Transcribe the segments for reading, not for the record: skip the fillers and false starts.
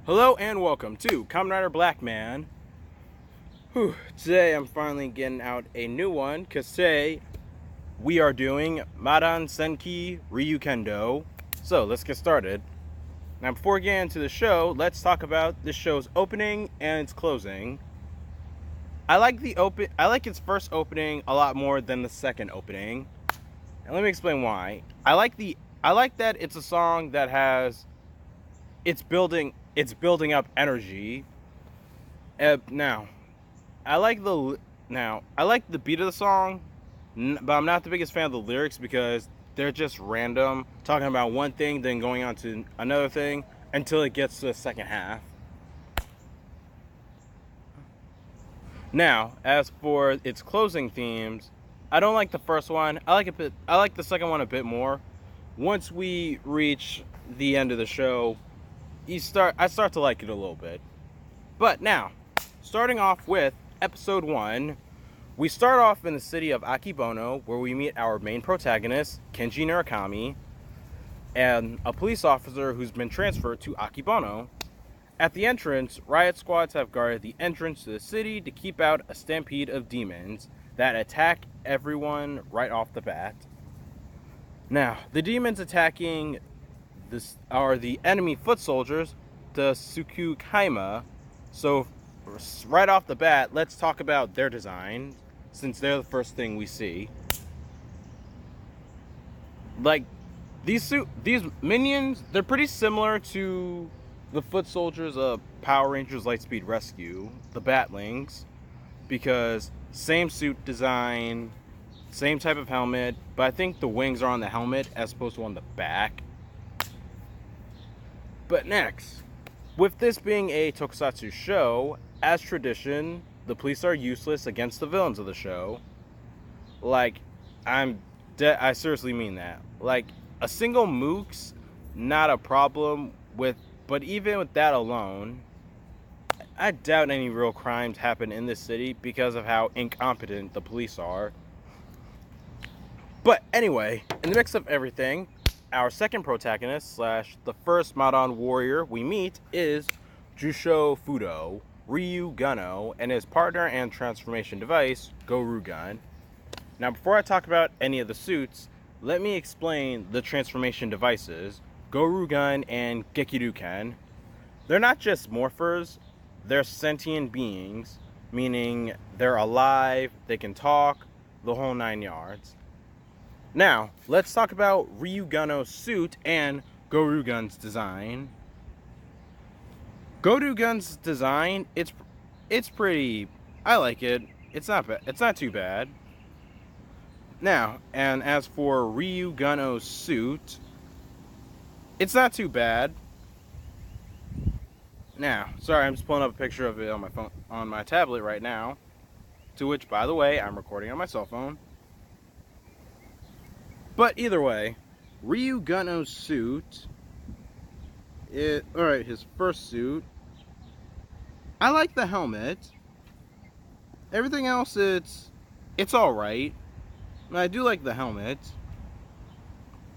Hello and welcome to KamenRider Blackman. Today I'm finally getting out a new one because today we are doing Madan Senki Ryukendo. So let's get started. Now before we get into the show, let's talk about this show's opening and its closing. I like its first opening a lot more than the second opening. And let me explain why. I like that it's a song that has it's building up energy. Now, I like the beat of the song, but I'm not the biggest fan of the lyrics because they're just random, talking about one thing, then going on to another thing until it gets to the second half. Now, as for its closing themes, I don't like the first one. I like the second one a bit more. Once we reach the end of the show, I start to like it a little bit. But now, starting off with episode 1, we start off in the city of Akibono, where we meet our main protagonist, Kenji Murakami, and a police officer who's been transferred to Akibono. At the entrance, riot squads have guarded the entrance to the city to keep out a stampede of demons that attack everyone right off the bat. Now, the demons attacking this are the enemy foot soldiers, the Tsukukaima. So right off the bat, let's talk about their design, since they're the first thing we see. Like, these minions, they're pretty similar to the foot soldiers of Power Rangers Lightspeed Rescue, the Batlings, because same suit design, same type of helmet, but I think the wings are on the helmet as opposed to on the back. But next, with this being a tokusatsu show, as tradition, the police are useless against the villains of the show. Like, I seriously mean that. Like, a single mooks, not a problem with, but even with that alone, I doubt any real crimes happen in this city because of how incompetent the police are. But anyway, in the mix of everything, our second protagonist / the first Madan warrior we meet is Jusho Fudo, Ryukendo, and his partner and transformation device, Gorugun. Now, before I talk about any of the suits, let me explain the transformation devices, Gorugun and Gekiruken. They're not just morphers, they're sentient beings, meaning they're alive, they can talk, the whole 9 yards. Now, let's talk about Ryugendo's suit and Gorugun's design. Gorugun's design, it's pretty, I like it. It's not too bad. Now, and as for Ryugendo's suit, it's not too bad. Now, sorry, I'm just pulling up a picture of it on my phone, on my tablet right now, to which, by the way, I'm recording on my cell phone. But either way, Ryugendo's suit, alright, his first suit, I like the helmet. Everything else, it's alright. I do like the helmet.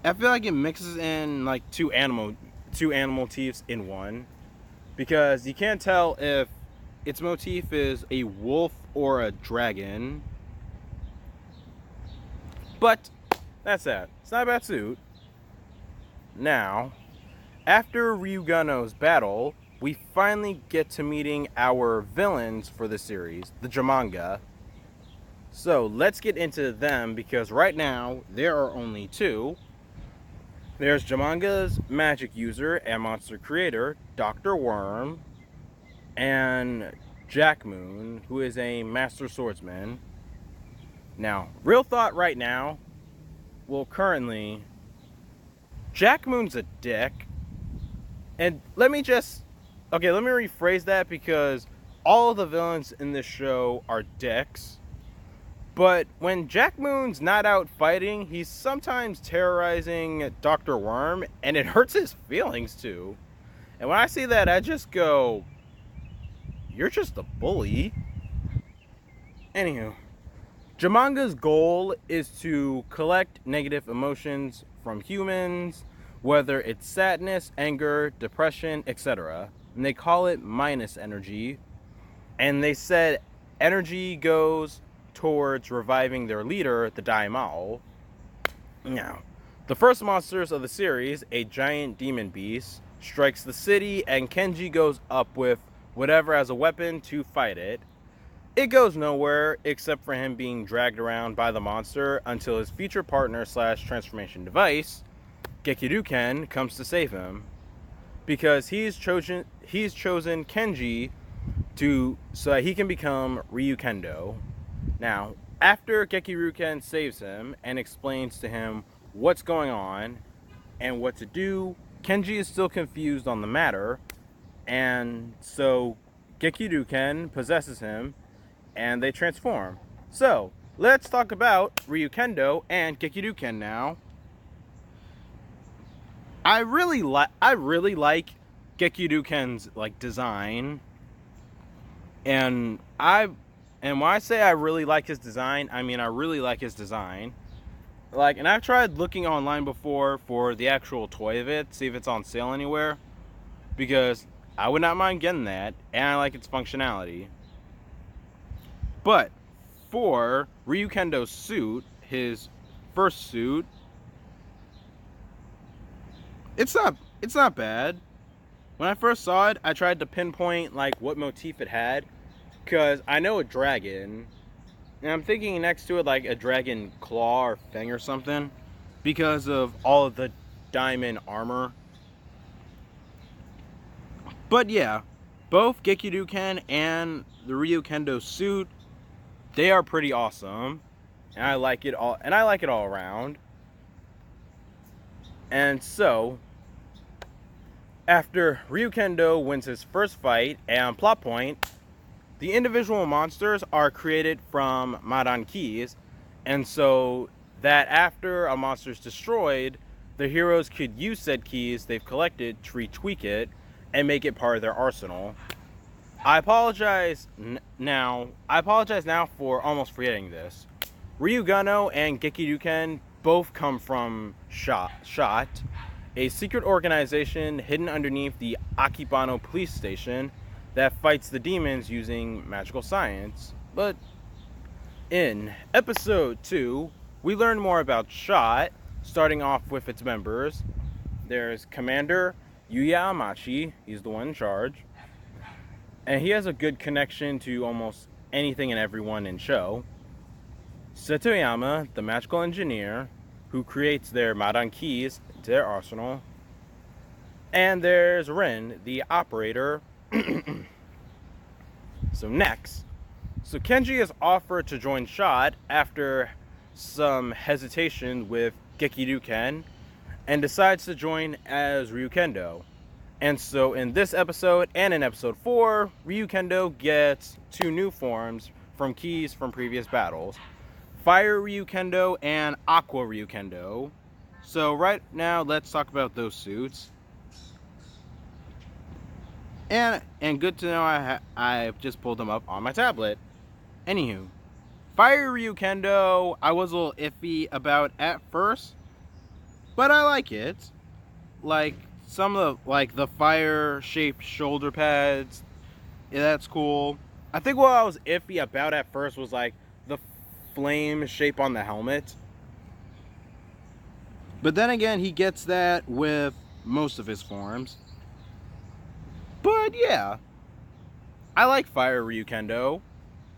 I feel like it mixes in like two animal motifs in one, because you can't tell if its motif is a wolf or a dragon. But that's that. It's not a bad suit. Now, after Ryugendo's battle, we finally get to meeting our villains for the series, the Jamanga. So let's get into them, because right now there are only 2. There's Jamanga's magic user and monster creator, Dr. Worm, and Jack Moon, who is a master swordsman. Now, real thought right now, well, currently, Jack Moon's a dick. And let me rephrase that, because all of the villains in this show are dicks. But when Jack Moon's not out fighting, he's sometimes terrorizing Dr. Worm, and it hurts his feelings too. And when I see that, I just go, you're just a bully. Anywho, Jamanga's goal is to collect negative emotions from humans whether it's sadness, anger, depression, etc. And they call it minus energy. And they said energy goes towards reviving their leader, the Daimao. Now, the first monsters of the series, a giant demon beast, strikes the city, and Kenji goes up with whatever as a weapon to fight it. It goes nowhere except for him being dragged around by the monster until his future partner / transformation device, Gekiruken, comes to save him. Because he's chosen Kenji so that he can become Ryukendo. Now, after Gekiruken saves him and explains to him what's going on and what to do, Kenji is still confused on the matter, and so Gekiruken possesses him and they transform. So, let's talk about Ryukendo and Gekiruken now. I really like Gekiruken's design, and when I say I really like his design, I mean I really like his design. And I've tried looking online before for the actual toy of it, see if it's on sale anywhere, because I would not mind getting that, and I like its functionality. But for Ryukendo's suit, his first suit, it's not bad. When I first saw it, I tried to pinpoint what motif it had, because I know a dragon, and I'm thinking next to it a dragon claw or fang or something, because of all of the diamond armor. But yeah, both Gekiruken and the Ryukendo suit, they are pretty awesome, and I like it all around. And so, after Ryukendo wins his first fight, and plot point, the individual monsters are created from Madan keys, and so that after a monster is destroyed, the heroes could use said keys they've collected to retweak it and make it part of their arsenal. I apologize now for almost forgetting this. Ryugano and Gekiruken both come from SHOT, a secret organization hidden underneath the Akibano police station that fights the demons using magical science. But in episode 2, we learn more about SHOT, starting off with its members. There's Commander Yuya Amachi, he's the one in charge, and he has a good connection to almost anything and everyone in show. Setoyama, the magical engineer, who creates their Madan keys to their arsenal. And there's Rin, the operator. So Kenji is offered to join SHOT after some hesitation with Gekiruken, and decides to join as Ryukendo. And so in this episode and in episode 4, Ryukendo gets 2 new forms from keys from previous battles: Fire Ryukendo and Aqua Ryukendo. So right now, let's talk about those suits. And good to know I've just pulled them up on my tablet. Anywho, Fire Ryukendo, I was a little iffy about at first, but I like it. Some of the fire-shaped shoulder pads, yeah, that's cool. I think what I was iffy about at first was the flame shape on the helmet. But then again, he gets that with most of his forms. But yeah, I like Fire Ryukendo.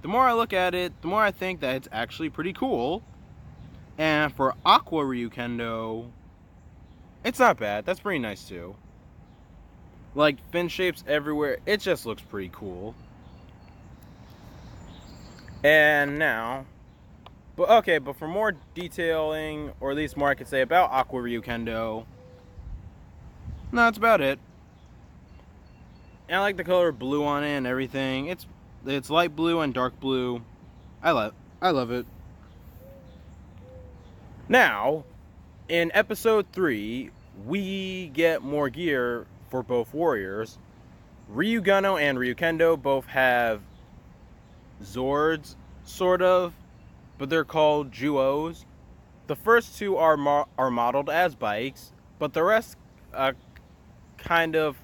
The more I look at it, the more I think that it's actually pretty cool. And for Aqua Ryukendo, it's not bad. That's pretty nice too. Fin shapes everywhere. It just looks pretty cool. And now, but for more detailing, or at least more I could say about Aqua Ryukendo, no, that's about it. And I like the color blue on it and everything. It's light blue and dark blue. I love it. Now, in episode 3, we get more gear for both warriors. Ryugano and Ryukendo both have Zords, sort of, but they're called Juos. The first two are modeled as bikes, but the rest kind of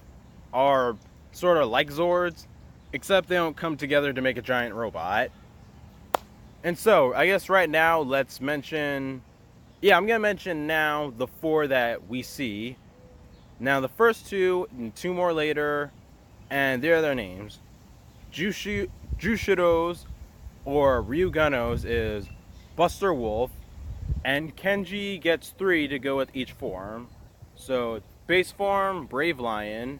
are sort of like Zords, except they don't come together to make a giant robot. And so, I guess right now, let's mention... Yeah, I'm going to mention now the 4 that we see. Now, the first 2, and 2 more later, and there are their names. Jushiro's, or Ryugendo's, is Buster Wolf, and Kenji gets 3 to go with each form. So, base form, Brave Lion,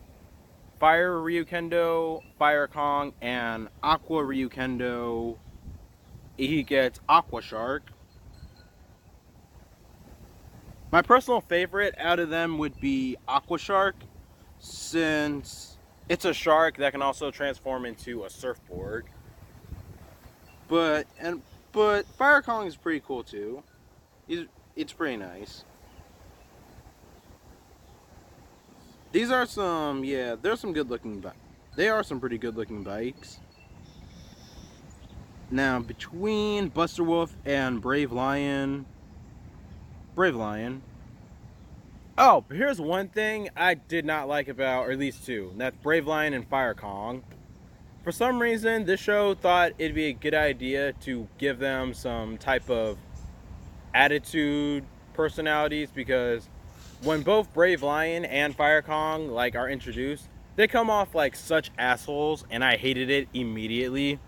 Fire Ryukendo, Fire Kong, and Aqua Ryukendo, he gets Aqua Shark. My personal favorite out of them would be Aqua Shark, since it's a shark that can also transform into a surfboard. But Fire Kong is pretty cool too. It's pretty nice. These are some, yeah, there's some good looking bikes. They are some pretty good looking bikes. Now, between Buster Wolf and Brave Lion. Oh, but here's one thing I did not like about, or at least 2. And that's Brave Lion and Fire Kong. For some reason, this show thought it'd be a good idea to give them some type of attitude personalities, because when both Brave Lion and Fire Kong are introduced, they come off like such assholes, and I hated it immediately.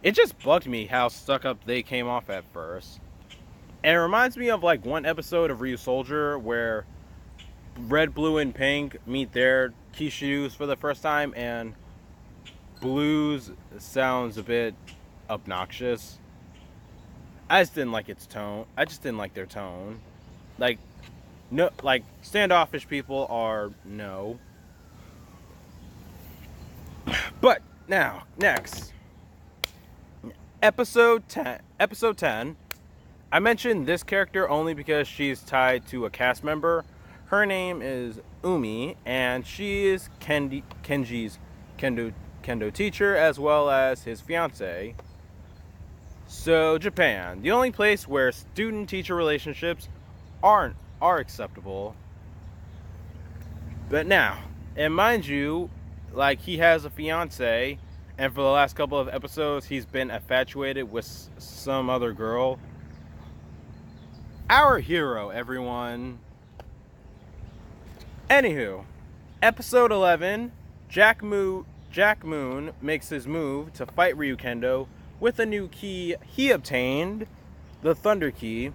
It just bugged me how stuck up they came off at first. And it reminds me of one episode of Ryu Soldier where Red, Blue, and Pink meet their Kishus for the first time, and Blue's sounds a bit obnoxious. I just didn't like its tone. I just didn't like their tone. No, standoffish people are no. But now, next, episode 10. I mentioned this character only because she's tied to a cast member. Her name is Umi, and she is Kenji's kendo teacher, as well as his fiance. So, Japan, the only place where student-teacher relationships are acceptable. But now, and mind you, he has a fiance, and for the last couple of episodes, he's been infatuated with some other girl. Our hero, everyone. Anywho, episode 11, Jack Moon makes his move to fight Ryukendo with a new key he obtained, the Thunder Key,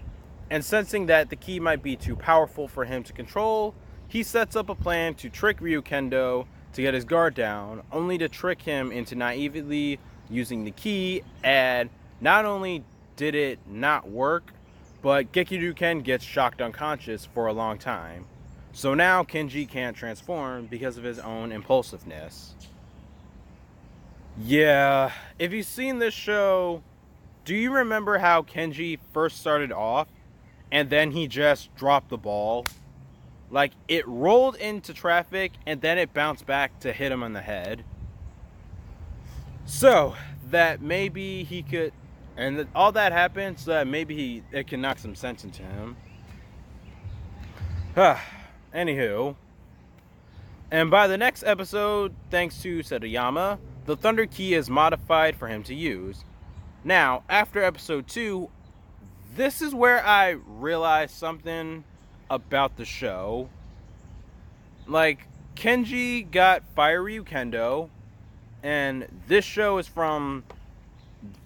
and sensing that the key might be too powerful for him to control, he sets up a plan to trick Ryukendo to get his guard down, only to trick him into naively using the key, and not only did it not work, but Gekiryuken gets shocked unconscious for a long time. So now Kenji can't transform because of his own impulsiveness. Yeah, if you've seen this show, do you remember how Kenji first started off and then he just dropped the ball? It rolled into traffic and then it bounced back to hit him on the head. So that maybe he could, and all that happened so that maybe it can knock some sense into him. Anywho, and by the next episode, thanks to Setayama, the Thunder Key is modified for him to use. Now, after episode 2, this is where I realized something about the show. Kenji got Fire Ryukendo, and this show is from...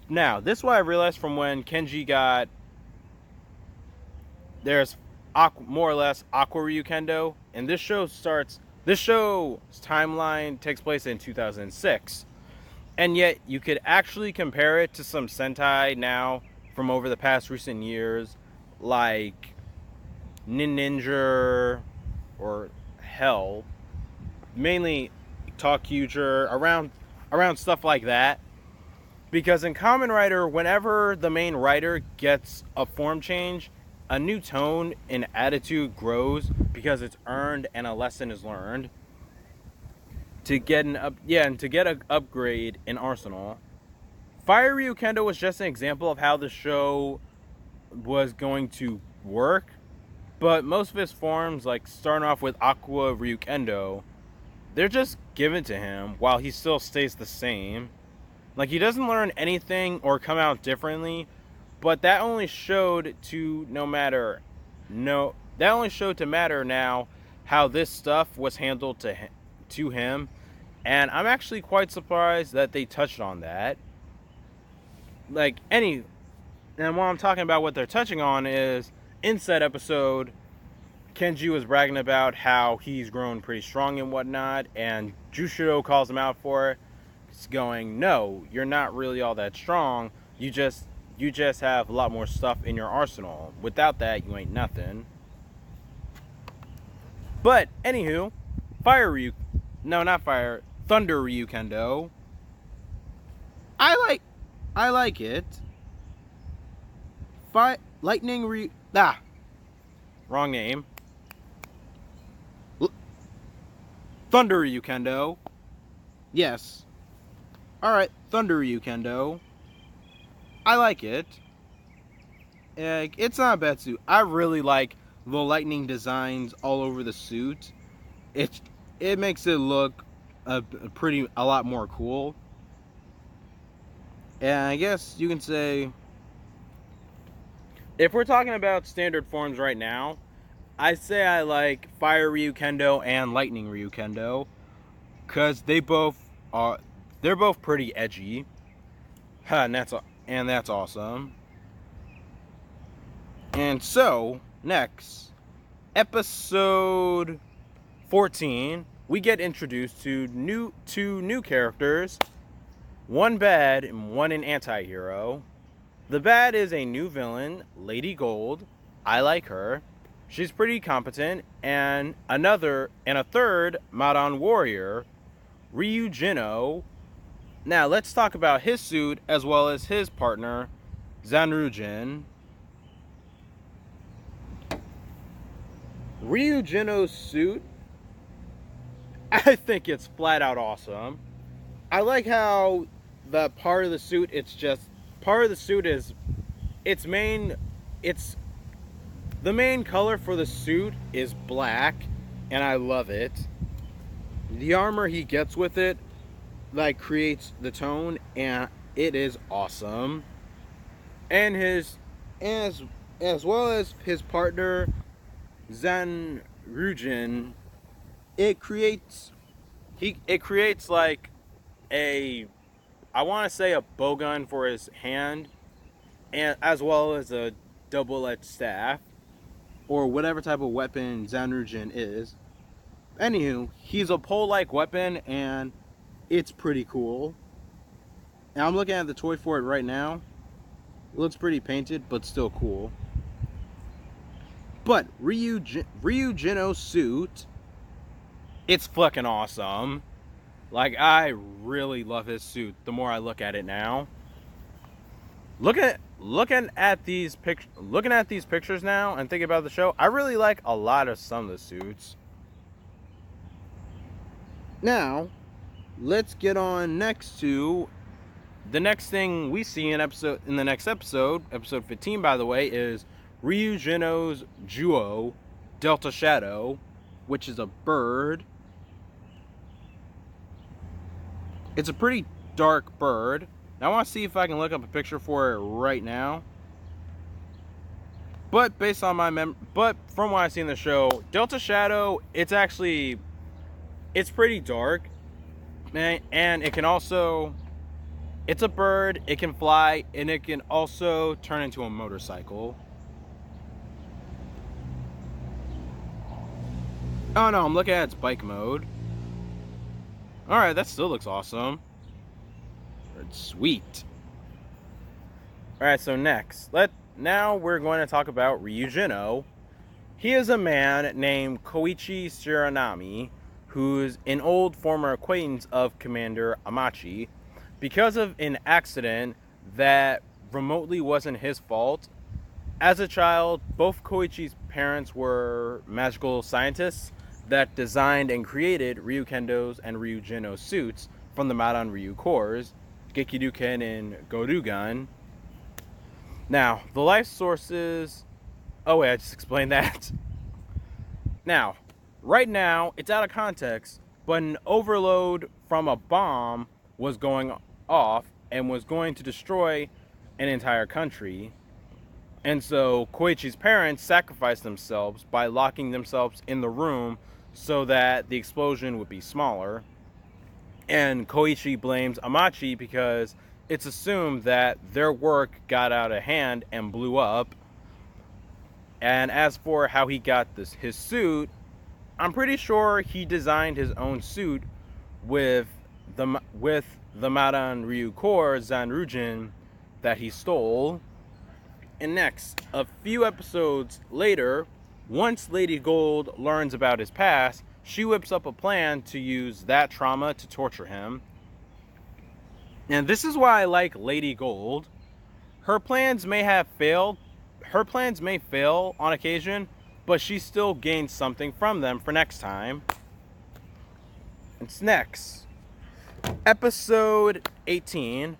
Now, this is what I realized from when Kenji got... There's more or less Aqua Ryukendo, and this show's timeline takes place in 2006. And yet, you could actually compare it to some Sentai now from over the past recent years, like Ninja, or hell, mainly Talkyuger, around stuff like that. Because in KamenRider, whenever the main writer gets a form change, a new tone and attitude grows because it's earned and a lesson is learned. To get an upgrade in Arsenal. Fire Ryukendo was just an example of how the show was going to work, But most of his forms, like starting off with Aqua Ryukendo, they're just given to him while he still stays the same. Like, he doesn't learn anything or come out differently, but that only showed to matter now how this stuff was handled to him. And I'm actually quite surprised that they touched on that. And what I'm talking about, what they're touching on is, in said episode, Kenji was bragging about how he's grown pretty strong and whatnot, and Jushiro calls him out for it. He's going, no, you're not really all that strong. You just have a lot more stuff in your arsenal. Without that, you ain't nothing. But anywho, Thunder Ryukendo. I like it. Wrong name. Thunder Ryukendo. Yes. Alright, Thunder Ryukendo. I like it. It's not a bad suit. I really like the lightning designs all over the suit. It makes it look a lot more cool. And I guess you can say, if we're talking about standard forms right now, I say I like Fire Ryukendo and Lightning Ryukendo, because they're both pretty edgy. And that's awesome. And so, next, episode 14, we get introduced to two new characters, one bad and one an anti-hero. The bad is a new villain, Lady Gold. I like her. She's pretty competent. And a third Madan warrior, Ryukendo. Now, let's talk about his suit as well as his partner, Zanrujin. Ryukendo's suit, I think it's flat out awesome. I like how the part of the suit, the main color for the suit is black, and I love it. The armor he gets with it, like, creates the tone, and it is awesome. And as well as his partner, Zanrujin, it creates like I want to say a bowgun for his hand, and as well as a double-edged staff, or whatever type of weapon Zanrujin is. Anywho, he's a pole-like weapon, and it's pretty cool. And I'm looking at the toy for it right now. It looks pretty painted, but still cool. But Ryukendo's suit, it's fucking awesome. Like, I really love his suit the more I look at it now. Looking at these pictures now and thinking about the show, I really like a lot of some of the suits. Now, let's get on next to the next thing we see in the next episode 15, by the way, is Ryukendo's Juo, Delta Shadow, which is a bird. It's a pretty dark bird. Now, I want to see if I can look up a picture for it right now. But based on but from what I've seen in the show, Delta Shadow, it's pretty dark. And it can also, it's a bird, it can fly, and it can also turn into a motorcycle. Oh no, I'm looking at its bike mode. Alright, that still looks awesome. It's sweet. Alright, so next. Now we're going to talk about Ryukendo. He is a man named Koichi Shiranami, who's an old former acquaintance of Commander Amachi. Because of an accident that remotely wasn't his fault, as a child, both Koichi's parents were magical scientists that designed and created Ryukendo's and Ryukendo's suits from the Madan Ryu cores, Gekiduken and Gorugan. Now, the life sources... Oh wait, I just explained that. Now, right now, it's out of context, but an overload from a bomb was going off and was going to destroy an entire country. And so Koichi's parents sacrificed themselves by locking themselves in the room so that the explosion would be smaller. And Koichi blames Amachi because it's assumed that their work got out of hand and blew up. And as for how he got his suit, I'm pretty sure he designed his own suit with the Madan Ryu Core Zanrujin that he stole. And next, a few episodes later, once Lady Gold learns about his past, she whips up a plan to use that trauma to torture him. And this is why I like Lady Gold. Her plans may fail on occasion, but she still gains something from them for next time. It's next. Episode 18.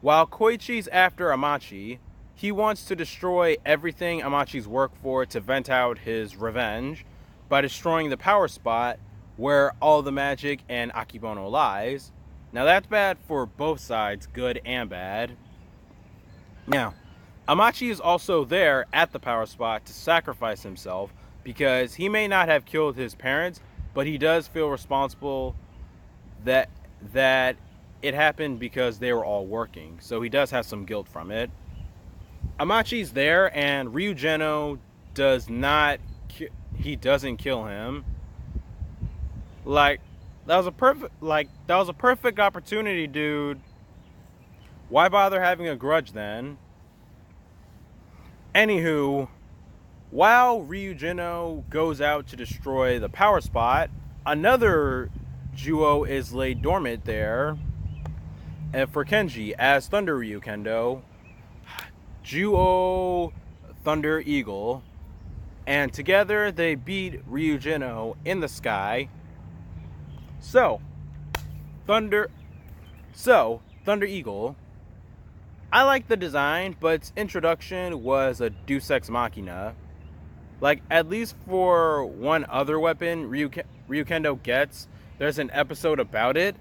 While Koichi's after Amachi, he wants to destroy everything Amachi's worked for to vent out his revenge by destroying the power spot where all the magic and Akebono lies. Now that's bad for both sides, good and bad. Now, Amachi is also there at the power spot to sacrifice himself because he may not have killed his parents, but he does feel responsible that it happened because they were all working. So he does have some guilt from it. Amachi's there and Ryukendo doesn't kill him. That was a perfect opportunity, dude. Why bother having a grudge then? Anywho, while Ryukendo goes out to destroy the power spot, another duo is laid dormant there. And for Kenji as Thunder Ryukendo, Duo Thunder Eagle, and together they beat Ryukendo in the sky. So Thunder Eagle, I like the design, but its introduction was a Deus Ex Machina. At least for one other weapon Ryukendo gets, there's an episode about it.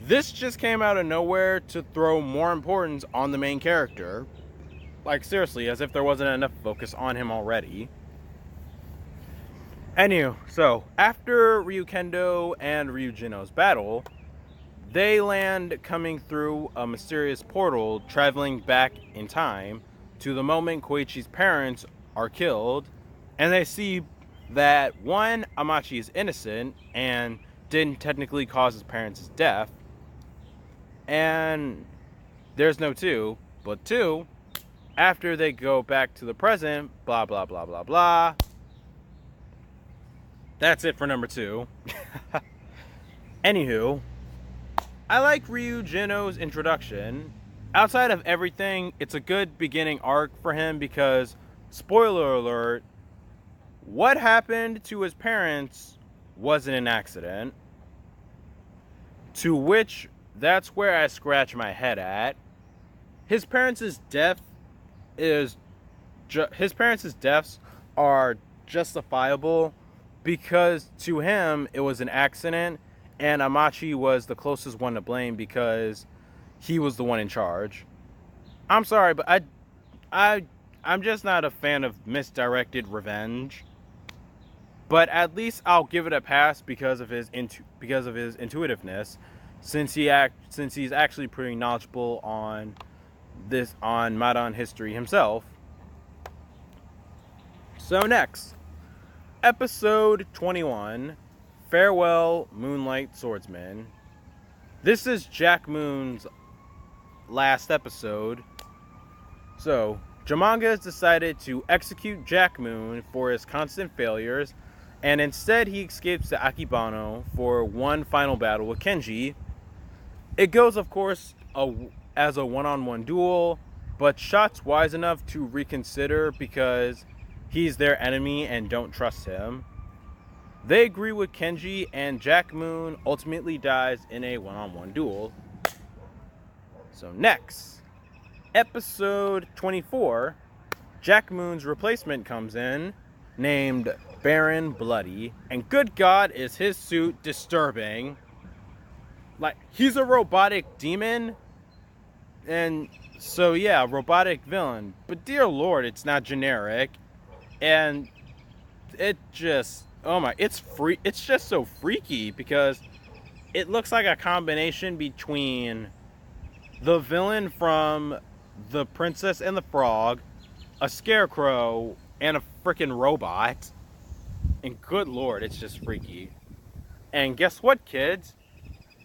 This just came out of nowhere to throw more importance on the main character. Seriously, as if there wasn't enough focus on him already. Anywho, so after Ryukendo and Ryugendo's battle, they land coming through a mysterious portal, traveling back in time to the moment Koichi's parents are killed, and they see that one, Amachi is innocent and didn't technically cause his parents' death, and there's no two, but two, after they go back to the present, blah blah blah blah blah. That's it for number 2. Anywho, I like Ryugendo's introduction. Outside of everything, it's a good beginning arc for him because, spoiler alert, what happened to his parents wasn't an accident. To which, that's where I scratch my head at. His parents' deaths are justifiable because to him it was an accident, and Amachi was the closest one to blame because he was the one in charge. I'm sorry, but I'm just not a fan of misdirected revenge. But at least I'll give it a pass because of his intuitiveness, since he's actually pretty knowledgeable on Madan history himself. So next, episode 21, Farewell Moonlight Swordsman. This is Jack Moon's last episode. So, Jamanga has decided to execute Jack Moon for his constant failures, and instead he escapes to Akebono for one final battle with Kenji. It goes, of course, as a one-on-one duel, but Shot's wise enough to reconsider because he's their enemy and don't trust him. They agree with Kenji, and Jack Moon ultimately dies in a one-on-one duel. So next, episode 24, Jack Moon's replacement comes in, named Baron Bloody. And good God, is his suit disturbing. Like, he's a robotic demon. And so, yeah, robotic villain. But dear Lord, it's not generic. And it just, oh my, it's just so freaky because it looks like a combination between the villain from The Princess and the Frog, a scarecrow, and a freaking robot. And good Lord, it's just freaky. And guess what, kids?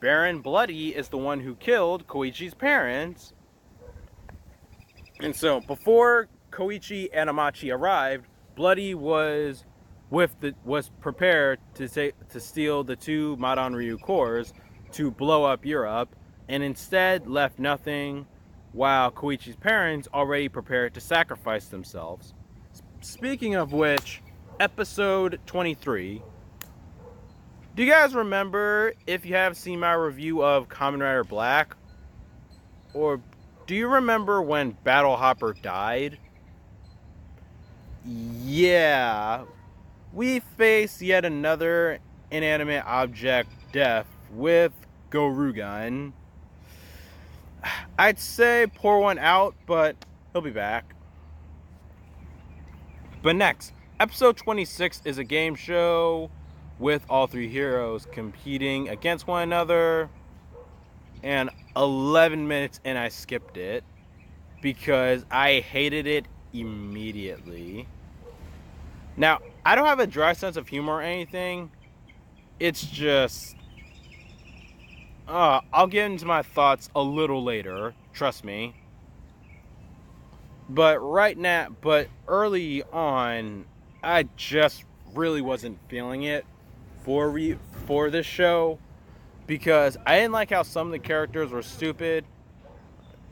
Baron Bloody is the one who killed Koichi's parents. And so, before Koichi and Amachi arrived, Bloody was prepared to steal the two Madan Ryu cores to blow up Europe, and instead left nothing, while Koichi's parents already prepared to sacrifice themselves. Speaking of which, episode 23. Do you guys remember, if you have seen my review of KamenRider Black, or do you remember when Battle Hopper died? Yeah, we face yet another inanimate object death with Gorugun. I'd say pour one out, but he'll be back. But next, episode 26 is a game show with all three heroes competing against one another. And 11 minutes and I skipped it because I hated it immediately. Now, I don't have a dry sense of humor or anything. It's just... I'll get into my thoughts a little later. Trust me. But early on, I just really wasn't feeling it for this show. Because I didn't like how some of the characters were stupid.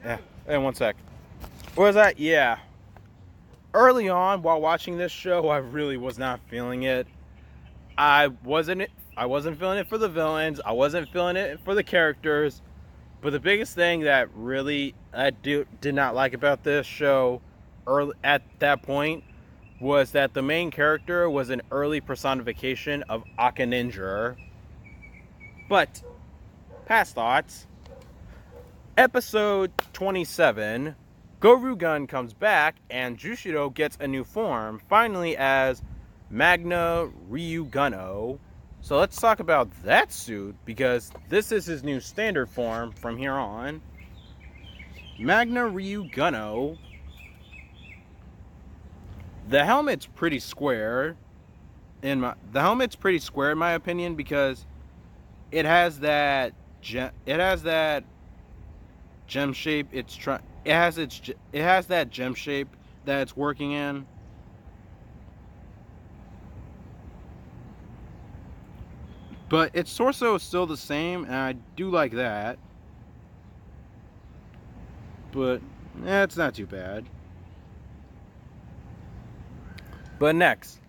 Yeah, and one sec. What was that? Yeah. Early on, while watching this show, I really was not feeling it. I wasn't feeling it for the villains. I wasn't feeling it for the characters. But the biggest thing that really I did not like about this show at that point was that the main character was an early personification of Aka Ninja. But, past thoughts. Episode 27, Gorugun comes back and Jushiro gets a new form, finally as Magna Ryukendo. So let's talk about that suit, because this is his new standard form from here on. Magna Ryukendo. The helmet's pretty square in my opinion, because it has that gem shape. It has that gem shape that it's working in. But its torso is still the same, and I do like that. But it's not too bad. But next,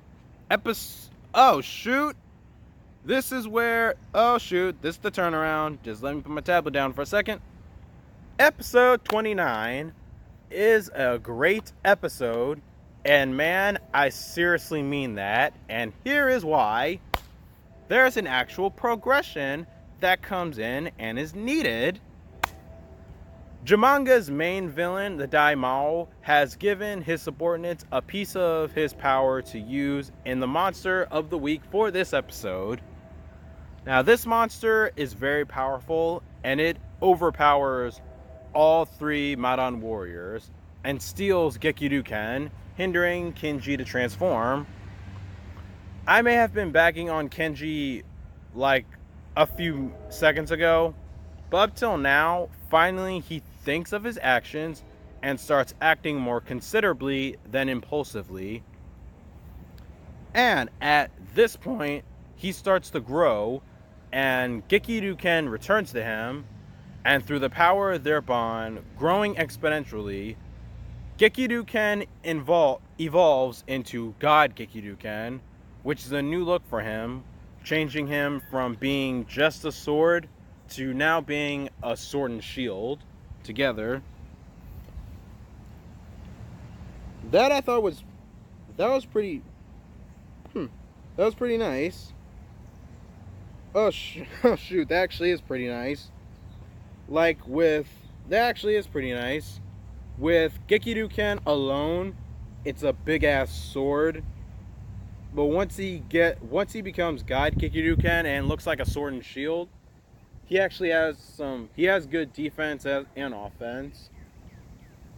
oh shoot. This is where, this is the turnaround. Just let me put my tablet down for a second. Episode 29 is a great episode. And man, I seriously mean that. And here is why. There's an actual progression that comes in and is needed. Jamanga's main villain, the Daimao, has given his subordinates a piece of his power to use in the Monster of the Week for this episode. Now, this monster is very powerful, and it overpowers all three Madan warriors and steals Gekiryuken, hindering Kenji to transform. I may have been bagging on Kenji like a few seconds ago, but up till now, finally he thinks of his actions and starts acting more considerably than impulsively. And at this point, he starts to grow, and Gekiryuken returns to him, and through the power of their bond growing exponentially, Gekiryuken evolves into God Gekiryuken, which is a new look for him, changing him from being just a sword to now being a sword and shield together. That I thought was pretty That was pretty nice. Oh, oh shoot, that actually is pretty nice. That actually is pretty nice. With Gekiryuken alone, it's a big ass sword. But once he becomes God Gekiryuken and looks like a sword and shield, he actually has good defense and offense.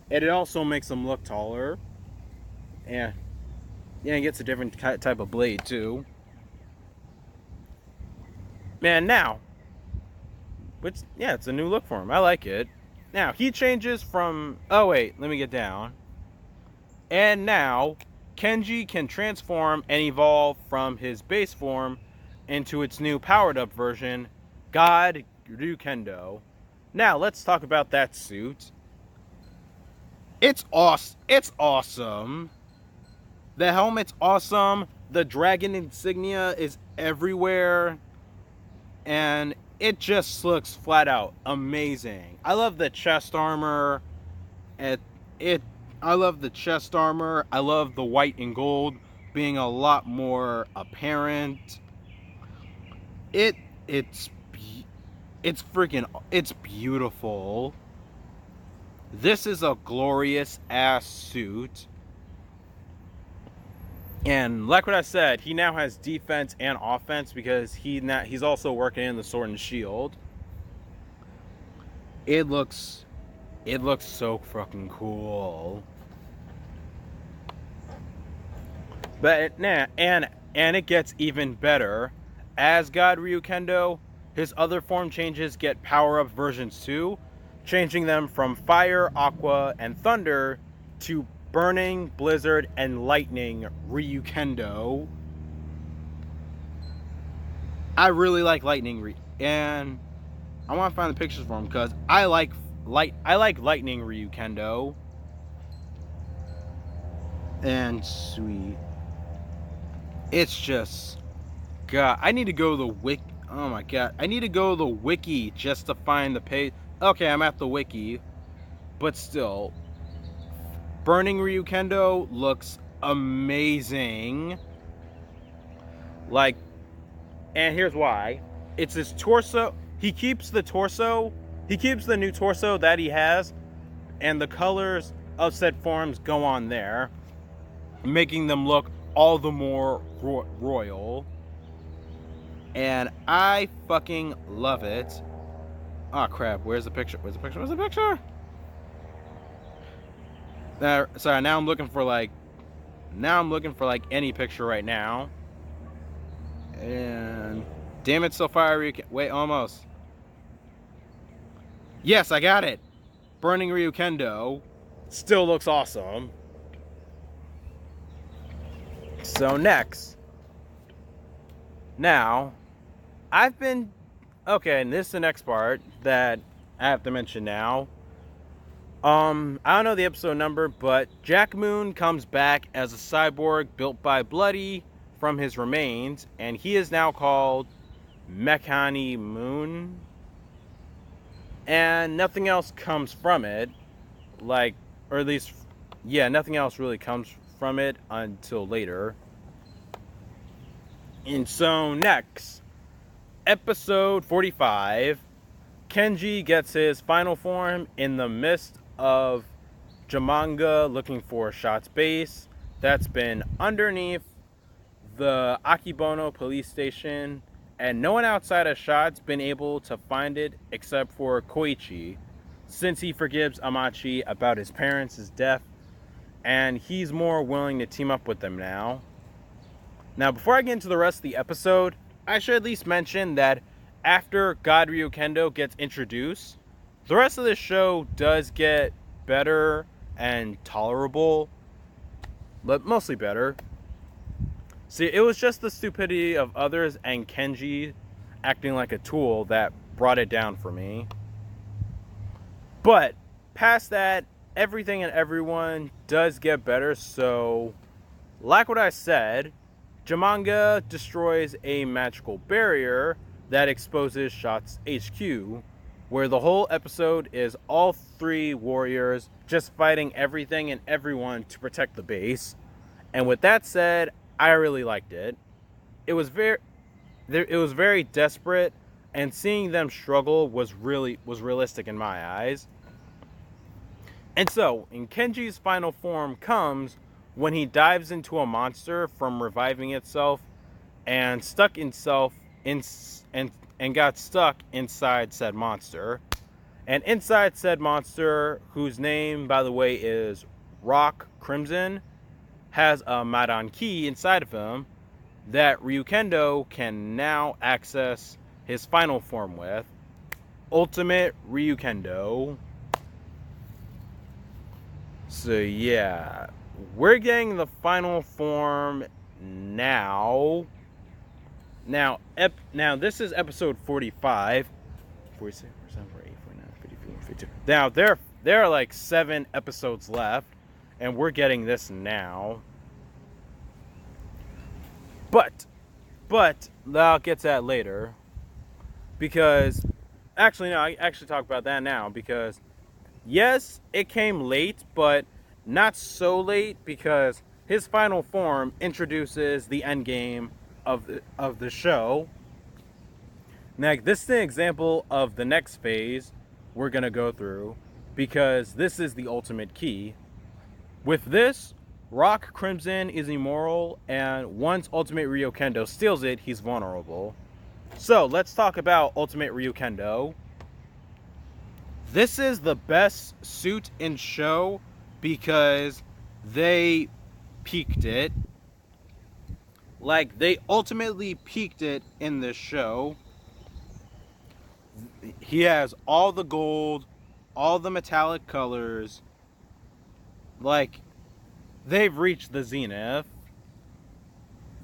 And it also makes him look taller. And yeah, he gets a different type of blade too. Man, now, it's a new look for him. I like it. Now, he changes from... Oh, wait. Let me get down. And now, Kenji can transform and evolve from his base form into its new powered-up version, God Ryukendo. Now, let's talk about that suit. It's awesome. The helmet's awesome. The dragon insignia is everywhere. And it just looks flat out amazing. I love the chest armor. I love the chest armor. I love the white and gold being a lot more apparent. It's beautiful. This is a glorious ass suit. And like what I said, he now has defense and offense because he's also working in the sword and shield. It looks so fucking cool. But and it gets even better. As God Ryukendo, his other form changes get power-up versions too, changing them from fire, aqua, and thunder to burning, blizzard, and lightning Ryukendo. I really like lightning and I want to find the pictures for him because I like lightning Ryukendo. And sweet. It's just God, I need to go to the wiki. Oh my God, I need to go to the wiki just to find the page. Okay, I'm at the wiki, but still, Burning Ryukendo looks amazing. And here's why. It's his torso. He keeps the new torso that he has, and the colors of said forms go on there, making them look all the more royal. And I fucking love it. Oh crap, where's the picture? Sorry, now I'm looking for any picture right now. And damn it, so far wait, almost. Yes, I got it. Burning Ryukendo still looks awesome. So next. Now, and this is the next part that I have to mention now. I don't know the episode number, but Jack Moon comes back as a cyborg built by Bloody from his remains, and he is now called Mechani Moon. And nothing else comes from it, nothing else really comes from it until later. And so next, episode 45, Kenji gets his final form in the midst of Jamanga looking for Shot's base that's been underneath the Akibono police station, and no one outside of Shot's been able to find it except for Koichi, since he forgives Amachi about his parents' death, and he's more willing to team up with them now. Now, before I get into the rest of the episode, I should at least mention that after God Ryukendo gets introduced, the rest of the show does get better and tolerable, but mostly better. See, it was just the stupidity of others and Kenji acting like a tool that brought it down for me. But past that, everything and everyone does get better. So, like what I said, Jamanga destroys a magical barrier that exposes Shot's HQ, where the whole episode is all three warriors just fighting everything and everyone to protect the base. And with that said, I really liked it. it was very desperate, and seeing them struggle was realistic in my eyes. And so, in Kenji's final form comes when he dives into a monster from reviving itself and got stuck inside said monster. And inside said monster, whose name, by the way, is Rock Crimson, has a Madan key inside of him that Ryukendo can now access his final form with. Ultimate Ryukendo. So yeah, we're getting the final form now. Now this is episode 45. 46, 47, 48, 49, 50, 51, 52. Now there are like 7 episodes left, and we're getting this now. But I'll get to that later. Because I actually talk about that now, because yes, it came late, but not so late, because his final form introduces the end game of the show. Now, this is an example of the next phase we're going to go through, because this is the ultimate key. With this, Rock Crimson is immoral, and once Ultimate Ryukendo steals it, he's vulnerable. So, let's talk about Ultimate Ryukendo. This is the best suit in show because they peaked it. Like, they ultimately peaked it in this show. He has all the gold, all the metallic colors. Like, they've reached the zenith.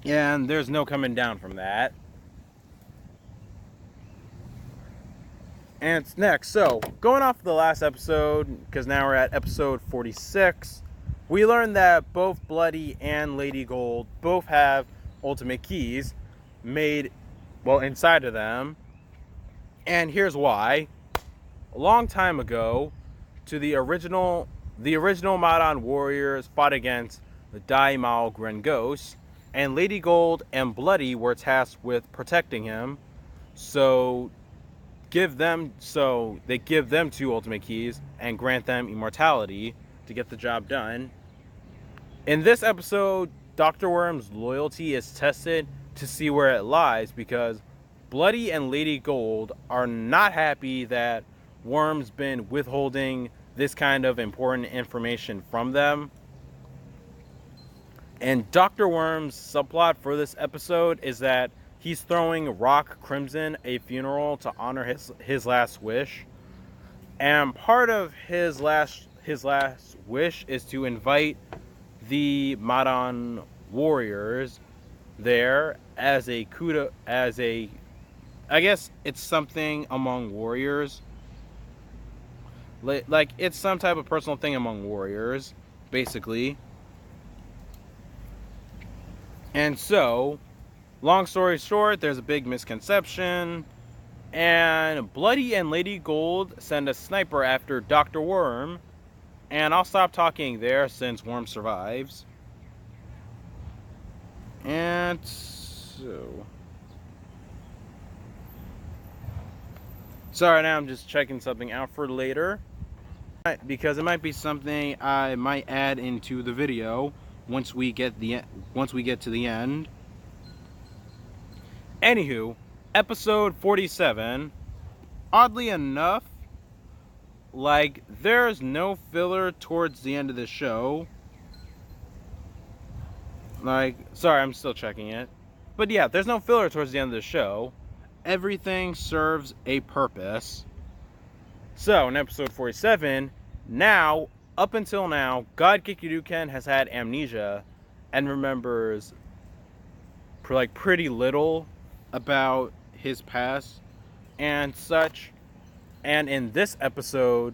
And there's no coming down from that. And it's next. So, going off the last episode, because now we're at episode 46, we learned that both Bloody and Lady Gold both have ultimate keys made, well, inside of them. And here's why. A long time ago, the original Madan warriors fought against the Daimao Grengos, and Lady Gold and Bloody were tasked with protecting him. So they give them 2 ultimate keys and grant them immortality to get the job done. In this episode, Dr. Worm's loyalty is tested to see where it lies, because Bloody and Lady Gold are not happy that Worm's been withholding this kind of important information from them. And Dr. Worm's subplot for this episode is that he's throwing Rock Crimson a funeral to honor his last wish. And part of his last wish is to invite the Madan warriors there as a I guess it's something among warriors. Like, it's some type of personal thing among warriors, basically. And so, long story short, there's a big misconception, and Bloody and Lady Gold send a sniper after Dr. Worm, and I'll stop talking there since Worm survives. And so, sorry, now I'm just checking something out for later, because it might be something I might add into the video once we get to the end. Anywho, episode 47, oddly enough, like, there's no filler towards the end of the show. Like, sorry, I'm still checking it. But yeah, there's no filler towards the end of the show. Everything serves a purpose. So, in episode 47, now, up until now, God Gekiryuken has had amnesia and remembers pretty little about his past and such. And in this episode,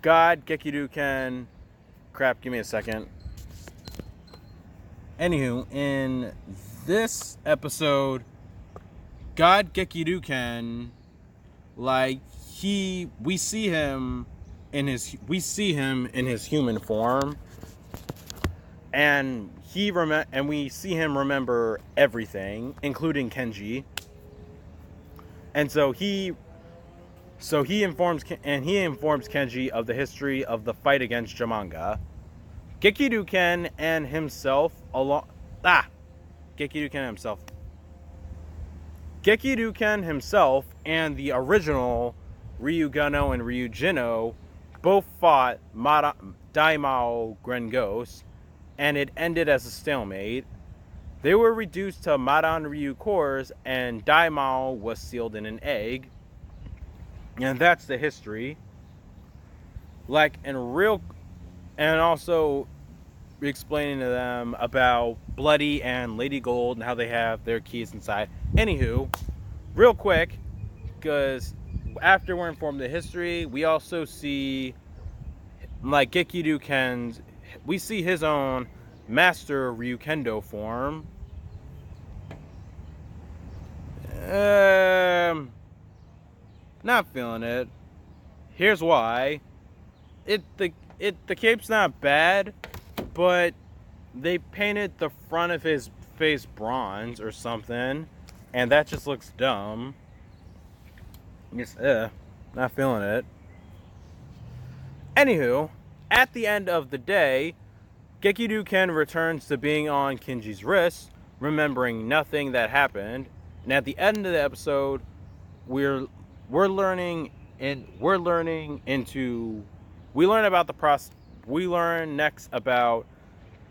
God Gekiryuken... Crap, give me a second. Anywho, in this episode, God Gekiryuken, like, we see him in his human form, and we see him remember everything, including Kenji. And so he informs Kenji of the history of the fight against Jamanga. Gekiduken himself and the original Ryukendo and Ryujino both fought Daimao Grengos, and it ended as a stalemate. They were reduced to Madan Ryu cores, and Daimao was sealed in an egg. And that's the history. And also explaining to them about Bloody and Lady Gold and how they have their keys inside. Anywho, real quick, because after we're informed of the history, we also see Gekiduken's, we see his own Master Ryukendo form. Not feeling it. Here's why. The cape's not bad, but they painted the front of his face bronze or something, and that just looks dumb. Just not feeling it. Anywho, at the end of the day, Gekiduken returns to being on Kenji's wrist, remembering nothing that happened. And at the end of the episode, we learn next about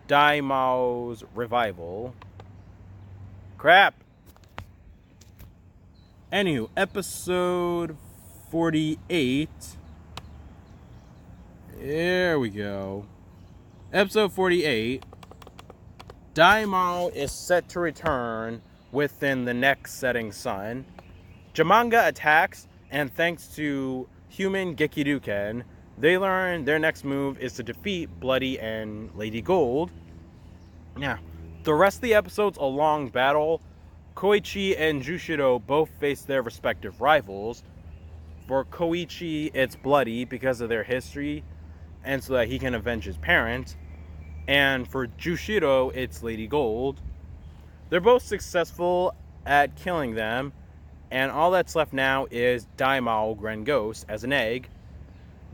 Daimao's revival. Crap. Anywho, episode 48. There we go. Episode 48. Daimao is set to return within the next setting sun. Jamanga attacks, and thanks to human Gekiduken, they learn their next move is to defeat Bloody and Lady Gold. Now, the rest of the episode's a long battle. Koichi and Jushido both face their respective rivals. For Koichi, it's Bloody because of their history, and so that he can avenge his parents. And for Jushido, it's Lady Gold. They're both successful at killing them, and all that's left now is Daimao Grengos as an egg.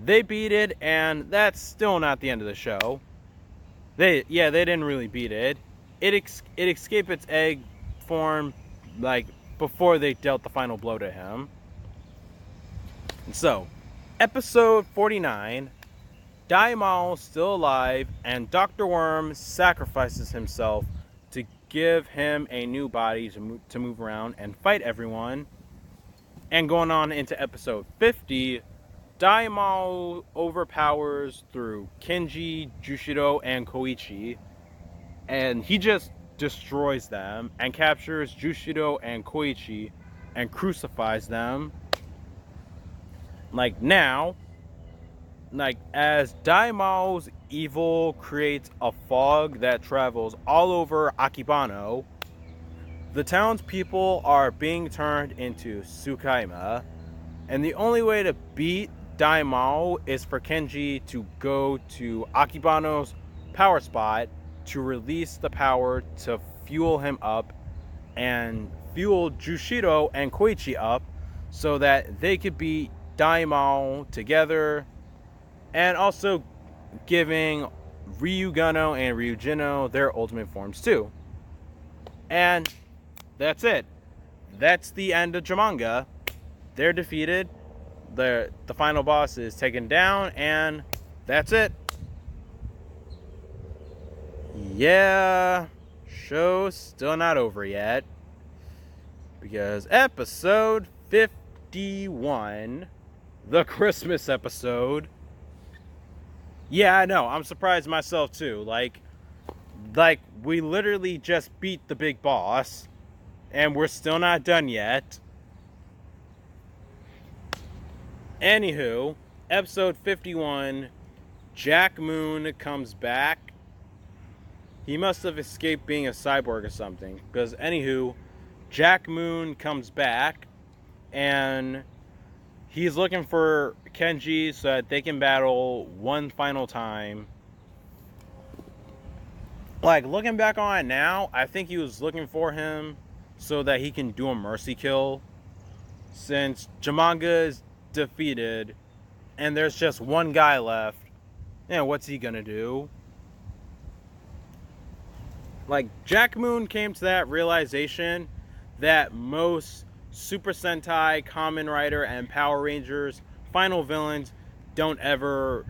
They beat it, and that's still not the end of the show. They didn't really beat it. It escaped its egg form before they dealt the final blow to him. And so, episode 49, Daimao still alive, and Dr. Worm sacrifices himself to give him a new body to move around and fight everyone. And going on into episode 50, Daimao overpowers through Kenji, Jushido, and Koichi, and he just destroys them and captures Jushido and Koichi and crucifies them. As Daimao's evil creates a fog that travels all over Akibano, the townspeople are being turned into Tsukaima, and the only way to beat Daimao is for Kenji to go to Akibano's power spot to release the power to fuel him up and fuel Jushido and Koichi up so that they could beat Daimao together, and also giving Ryukendo and Ryujino their ultimate forms too. And that's it. That's the end of Jamanga. They're defeated. The final boss is taken down, and that's it. Yeah, show's still not over yet, because episode 51, the Christmas episode. Yeah, I know. I'm surprised myself too. We literally just beat the big boss, and we're still not done yet. Anywho, episode 51, Jack Moon comes back. He must have escaped being a cyborg or something. Because, anywho, Jack Moon comes back, and he's looking for Kenji so that they can battle one final time. Like, looking back on it now, I think he was looking for him so that he can do a mercy kill. Since Jamanga is defeated and there's just one guy left, what's he gonna do? Like, Jack Moon came to that realization that most Super Sentai, Kamen Rider, and Power Rangers final villains don't ever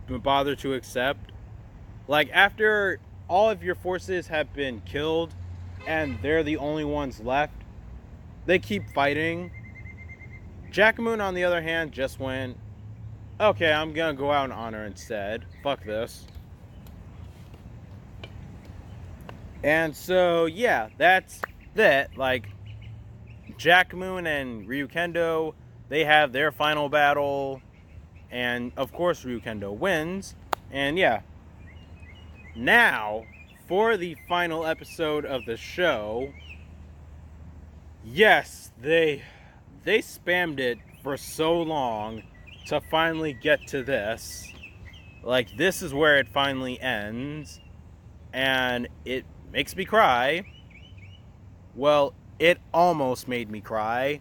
bother to accept. Like, after all of your forces have been killed and they're the only ones left, they keep fighting. Jack Moon, on the other hand, just went, okay, I'm gonna go out in honor instead. Fuck this. And so, yeah, that's that. Like, Jack Moon and Ryukendo, they have their final battle. And, of course, Ryukendo wins. And, yeah. Now, for the final episode of the show, yes, they spammed it for so long to finally get to this. Like, this is where it finally ends. And it makes me cry. Well, it almost made me cry.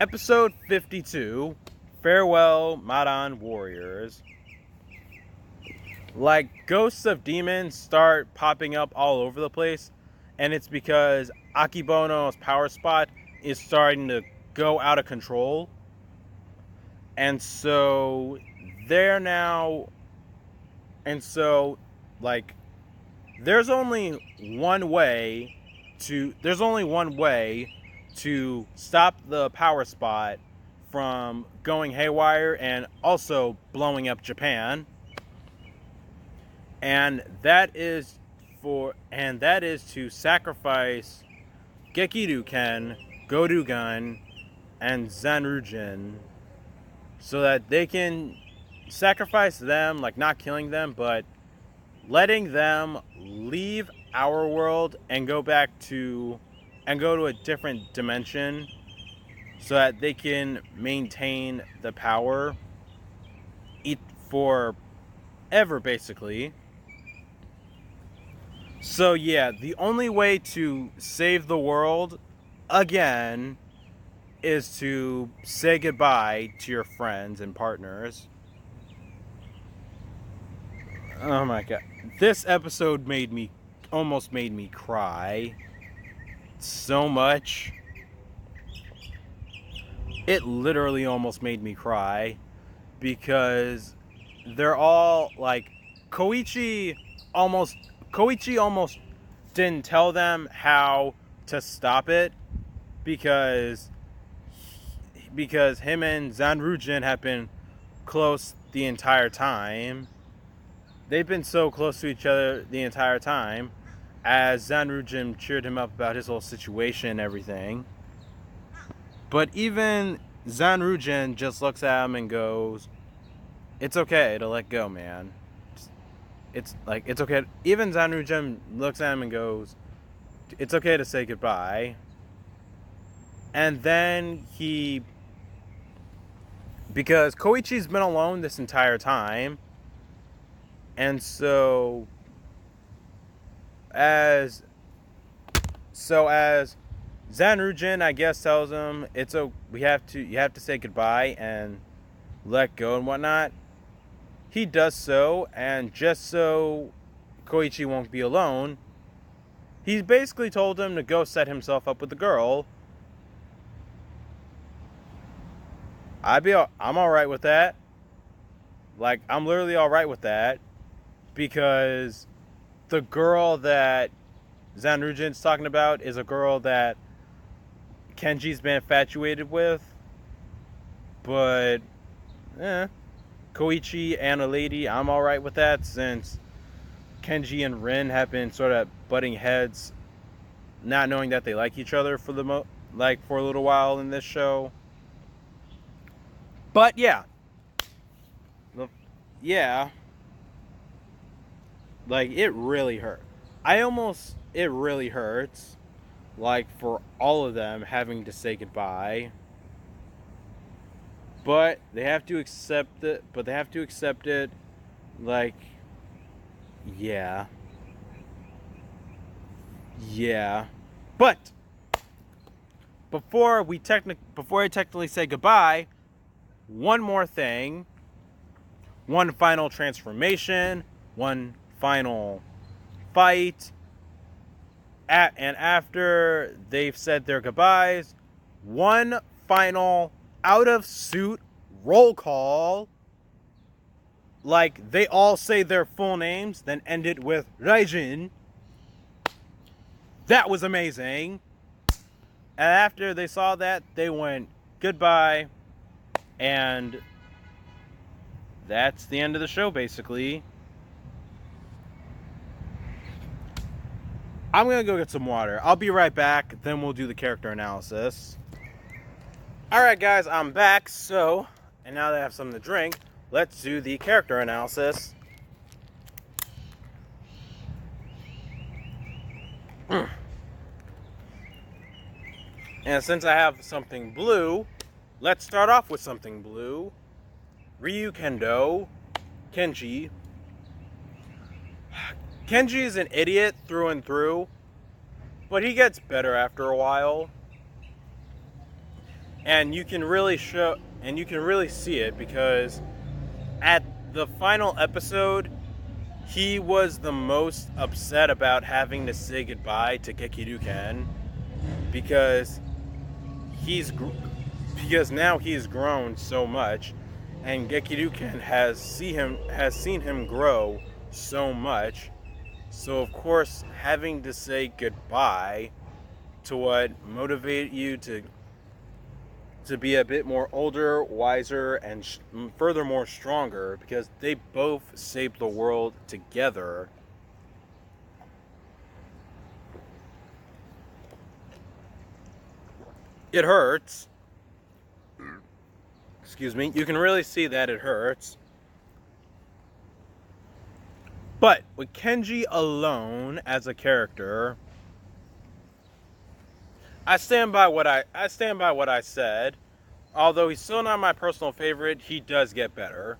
Episode 52, Farewell, Madan Warriors. Like, ghosts of demons start popping up all over the place, and it's because Akibono's power spot is starting to go out of control. And so they're now, and so, like, there's only one way to stop the power spot from going haywire and also blowing up Japan. And that is to sacrifice Gekiruken, Gorugun, and Zanrujin, so that they can sacrifice them, like not killing them, but letting them leave our world and go to a different dimension, so that they can maintain the power forever, basically. So yeah, the only way to save the world again is to say goodbye to your friends and partners. Oh my god. This episode almost made me cry so much. It literally almost made me cry because they're all like, Koichi almost didn't tell them how to stop it because him and Zanrujin have been close the entire time. They've been so close to each other the entire time, as Zanrujin cheered him up about his whole situation and everything. But even Zanrujin just looks at him and goes, it's okay to let go, man. It's okay. Even Zanrujin looks at him and goes, it's okay to say goodbye. And then because Koichi's been alone this entire time, and so as Zanrujin, I guess, tells him you have to say goodbye and let go and whatnot, he does so, and just so Koichi won't be alone, he's basically told him to go set himself up with the girl. I'm alright with that. Like, I'm literally alright with that, because the girl that Zanrujin's talking about is a girl that Kenji's been infatuated with. But Koichi and a lady, I'm alright with that, since Kenji and Rin have been sort of butting heads, not knowing that they like each other for a little while in this show. But yeah, like, it really hurt. It really hurts, like, for all of them having to say goodbye. But they have to accept it. Like, yeah. Yeah. But before I technically say goodbye, one more thing. One final transformation, one final fight. And after they've said their goodbyes, one final out of suit roll call. Like they all say their full names, then end it with Raijin. That was amazing. And after they saw that, they went goodbye. And that's the end of the show, basically. I'm going to go get some water. I'll be right back. Then we'll do the character analysis. Alright, guys. I'm back. And now that I have something to drink, let's do the character analysis. And since I have something blue, let's start off with something blue. Ryukendo, Kenji. Kenji is an idiot through and through, but he gets better after a while. And you can really see it because at the final episode, he was the most upset about having to say goodbye to Gekiryuken because now he's grown so much, and Gekiryuken has seen him grow so much. So of course, having to say goodbye to what motivated you to be a bit more older, wiser, and furthermore stronger, because they both saved the world together. It hurts. Excuse me. You can really see that it hurts. But with Kenji alone as a character, I stand by what I said. Although he's still not my personal favorite, he does get better.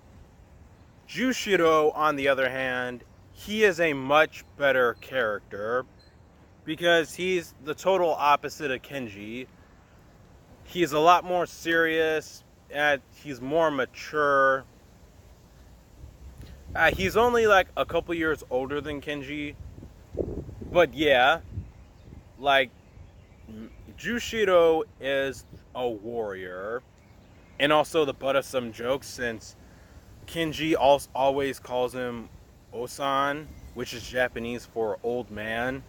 Jushiro, on the other hand, he is a much better character because he's the total opposite of Kenji. He's a lot more serious, and he's more mature. He's only like a couple years older than Kenji. But yeah, like, Jushiro is a warrior. And also the butt of some jokes, since Kenji always calls him Osan, which is Japanese for old man.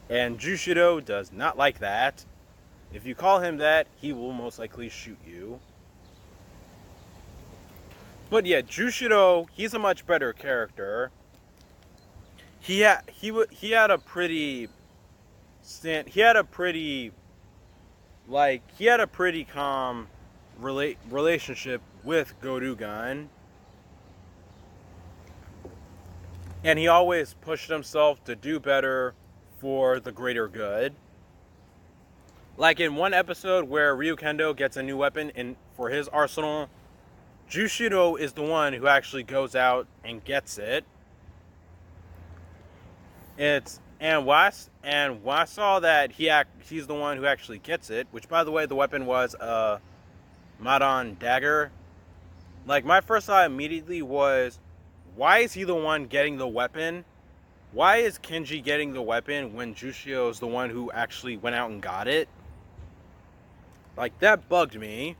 And Jushiro does not like that. If you call him that, he will most likely shoot you. But yeah, Jushiro, he's a much better character. He had a pretty calm relationship with Gorugan. And he always pushed himself to do better for the greater good. Like in one episode where Ryukendo gets a new weapon for his arsenal, Jushiro is the one who actually goes out and gets it. When I saw that he's the one who actually gets it, which by the way the weapon was a Madan dagger. Like, my first thought immediately was, why is he the one getting the weapon? Why is Kenji getting the weapon when Jushiro is the one who actually went out and got it? Like, that bugged me.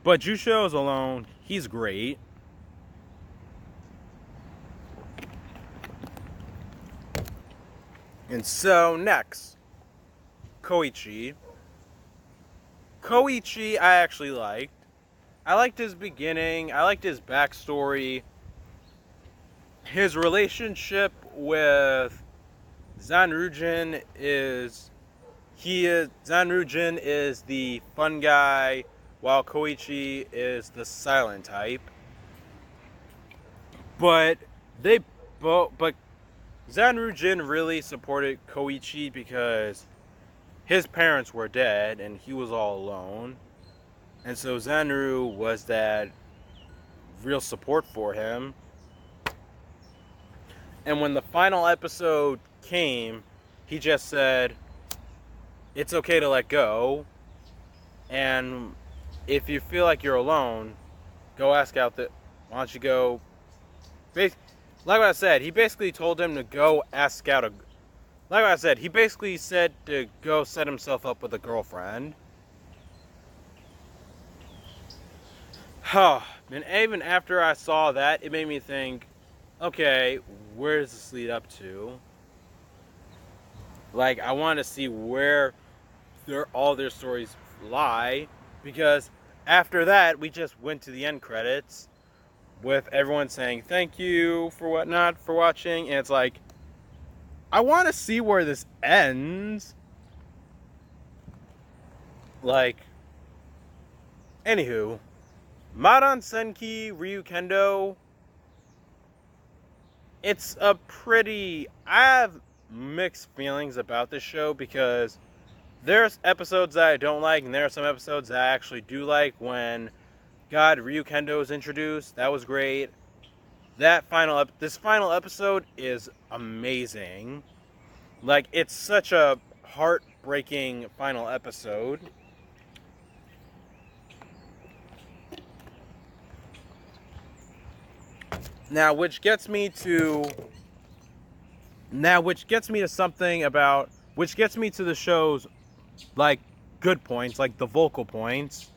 But Jushiro's alone, he's great. And so, next, Koichi. Koichi, I actually liked. I liked his beginning. I liked his backstory. His relationship with Zanrujin is the fun guy, while Koichi is the silent type. But Zanrujin really supported Koichi because his parents were dead and he was all alone. And so Zanru was that real support for him. And when the final episode came, he just said, it's okay to let go. And if you feel like you're alone, go ask out the... Why don't you go... Like what I said, he basically told him to go ask out a... Like I said, he basically said to go set himself up with a girlfriend. And even after I saw that, it made me think, okay, where does this lead up to? Like, I want to see where all their stories lie, because after that, we just went to the end credits with everyone saying thank you for whatnot for watching, and it's like, I want to see where this ends. Like, anywho, Madan, Senki, Ryukendo, it's a pretty... I have mixed feelings about this show, because there's episodes that I don't like, and there are some episodes that I actually do like. When Ryukendo is introduced, that was great. This final episode is amazing. Like, it's such a heartbreaking final episode. Now, which gets me to the show's, like, good points, like the vocal points.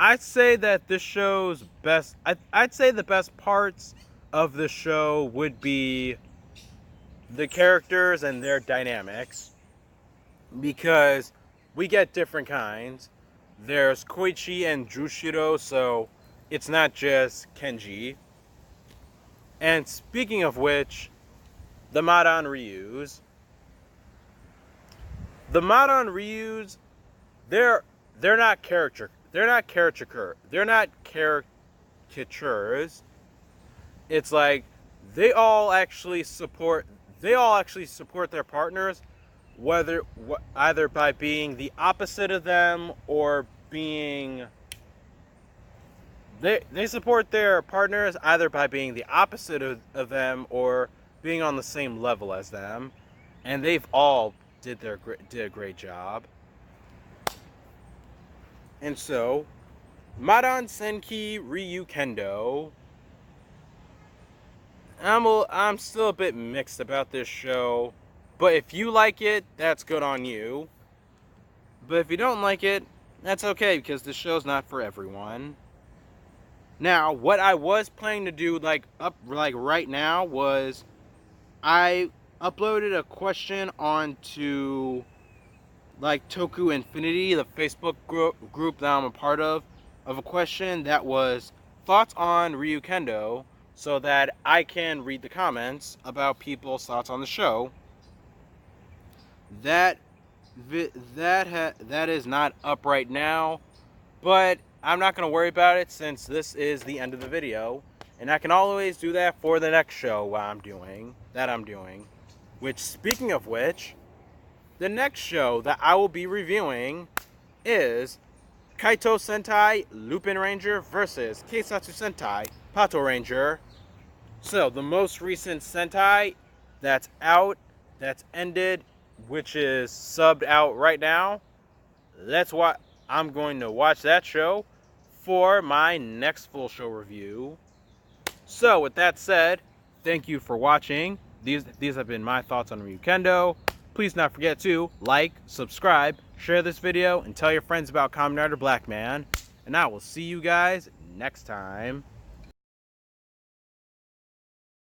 I'd say that this show's best... I'd say the best parts of the show would be the characters and their dynamics, because we get different kinds. There's Koichi and Jushiro, so it's not just Kenji. And speaking of which, the Madan Ryus. The Madan Ryus, they're not caricatures. It's like they all actually support their partners, either by being the opposite of them or being... They support their partners either by being the opposite of them or being on the same level as them, and they've all did a great job. And so, Madan, Senki, Ryukendo. I'm still a bit mixed about this show, but if you like it, that's good on you. But if you don't like it, that's okay, because this show's not for everyone. Now, what I was planning to do, right now, was I uploaded a question onto, Toku Infinity, the Facebook group that I'm a part of a question that was thoughts on Ryukendo, so that I can read the comments about people's thoughts on the show. That is not up right now, but I'm not going to worry about it since this is the end of the video, and I can always do that for the next show I'm doing. Which, speaking of which, the next show that I will be reviewing is Kaito Sentai Lupin Ranger versus Keisatsu Sentai Pato Ranger. So, the most recent Sentai that's out, that's ended, which is subbed out right now. That's why I'm going to watch that show for my next full show review. So, with that said, thank you for watching. These have been my thoughts on Ryukendo. Please not forget to like, subscribe, share this video, and tell your friends about KamenRider Blackman. And I will see you guys next time.